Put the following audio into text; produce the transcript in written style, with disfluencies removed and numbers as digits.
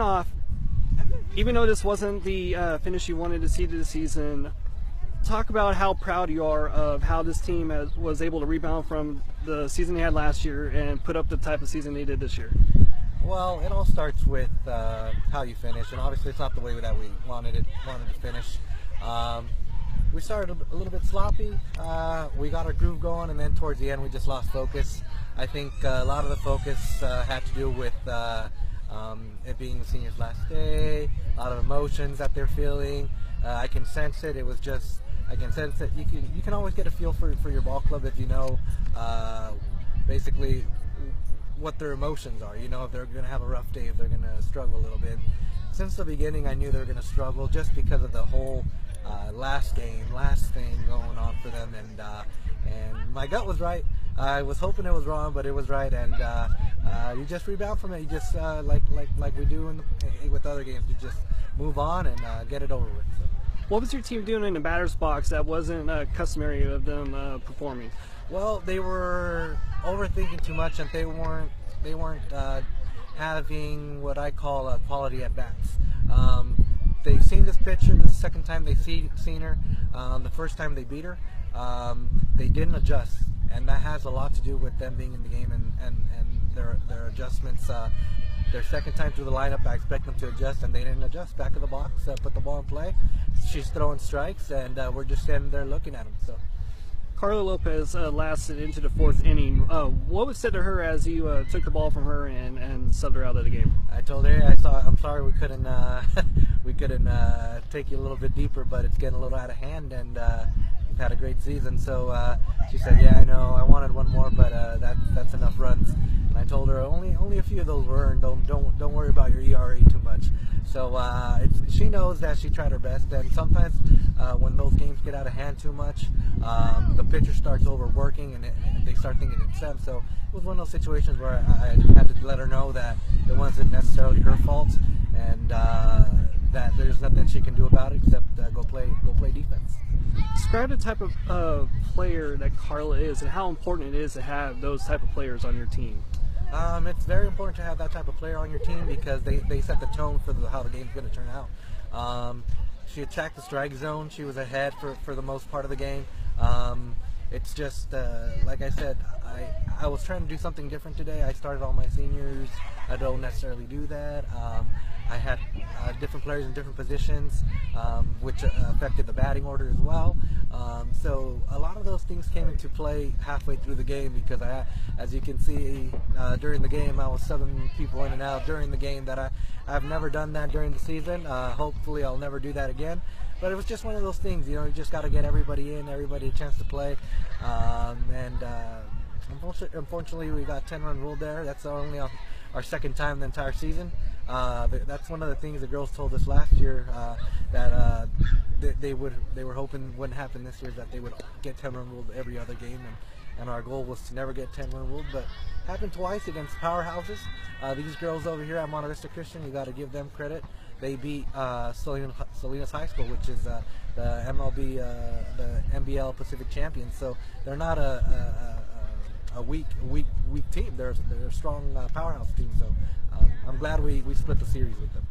starting off, even though this wasn't the finish you wanted to see to the season, talk about how proud you are of how this team was able to rebound from the season they had last year and put up the type of season they did this year. Well, it all starts with how you finish, and obviously it's not the way that we wanted to finish. We started a little bit sloppy. We got our groove going, and then towards the end we just lost focus. I think a lot of the focus had to do with it being the seniors' last day, a lot of emotions that they're feeling. I can sense it. I can sense that you can always get a feel for your ball club if you know basically what their emotions are. You know, if they're going to have a rough day, if they're going to struggle a little bit. Since the beginning, I knew they were going to struggle just because of the whole last thing going on for them, and my gut was right. I was hoping it was wrong, but it was right, and you just rebound from it. You just like we do with other games. You just move on and get it over with. So. What was your team doing in the batter's box that wasn't customary of them performing? Well, they were overthinking too much, and they weren't having what I call quality at bats. They've seen this pitcher. This is the second time they've seen her. The first time they beat her, they didn't adjust, and that has a lot to do with them being in the game and their adjustments. Their second time through the lineup, I expect them to adjust, and they didn't adjust. Back of the box, put the ball in play. She's throwing strikes, and we're just standing there looking at them. So. Carla Lopez lasted into the fourth inning. What was said to her as you took the ball from her and subbed her out of the game? I told her, I'm sorry we couldn't take you a little bit deeper, but it's getting a little out of hand, and you've had a great season. So she said, yeah, I know, I wanted one more, but that's enough runs. And I told her only a few of those were earned. Don't worry about your ERA too much. So she knows that she tried her best, and sometimes when those games get out of hand too much, the pitcher starts overworking, and they start thinking it's them. So it was one of those situations where I had to let her know that it wasn't necessarily her fault, and that there's nothing she can do about it except go play defense. Describe the type of player that Carla is, and how important it is to have those type of players on your team. It's very important to have that type of player on your team because they set the tone for how the game's going to turn out. She attacked the strike zone. She was ahead for the most part of the game. It's just, like I said, I was trying to do something different today. I started all my seniors. I don't necessarily do that. I had different players in different positions, which affected the batting order as well. So a lot of those things came into play halfway through the game because as you can see, during the game I was subbing people in and out during the game that I've never done that during the season. Hopefully I'll never do that again. But it was just one of those things, you know, you just got to get everybody in, everybody a chance to play. Unfortunately, we got 10-run rule there. That's only our second time the entire season. That's one of the things the girls told us last year that they were hoping wouldn't happen this year, that they would get 10-run ruled every other game, and our goal was to never get 10-run ruled, but happened twice against powerhouses. These girls over here at Monte Vista Christian, you got to give them credit. They beat Salinas High School, which is the MLB, the NBL Pacific champions. So they're not a weak team. They're a strong powerhouse team. So I'm glad we split the series with them.